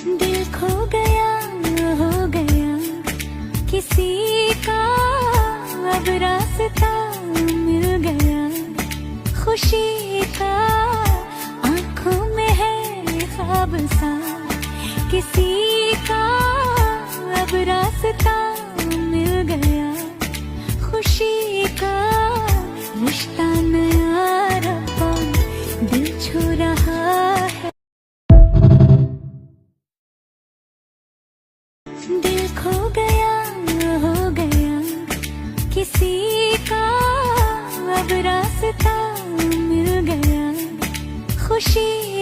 दिल खो गया, हो गया किसी का, अब रास्ता मिल गया खुशी का। आंखों में है ख्वाब सा किसी का, अब रास्ता मिल गया खुशी का। रिश्ता नया रब्बा दिल छू रहा है। दिल खो गया, हो गया किसी का, अब रास्ता मिल गया खुशी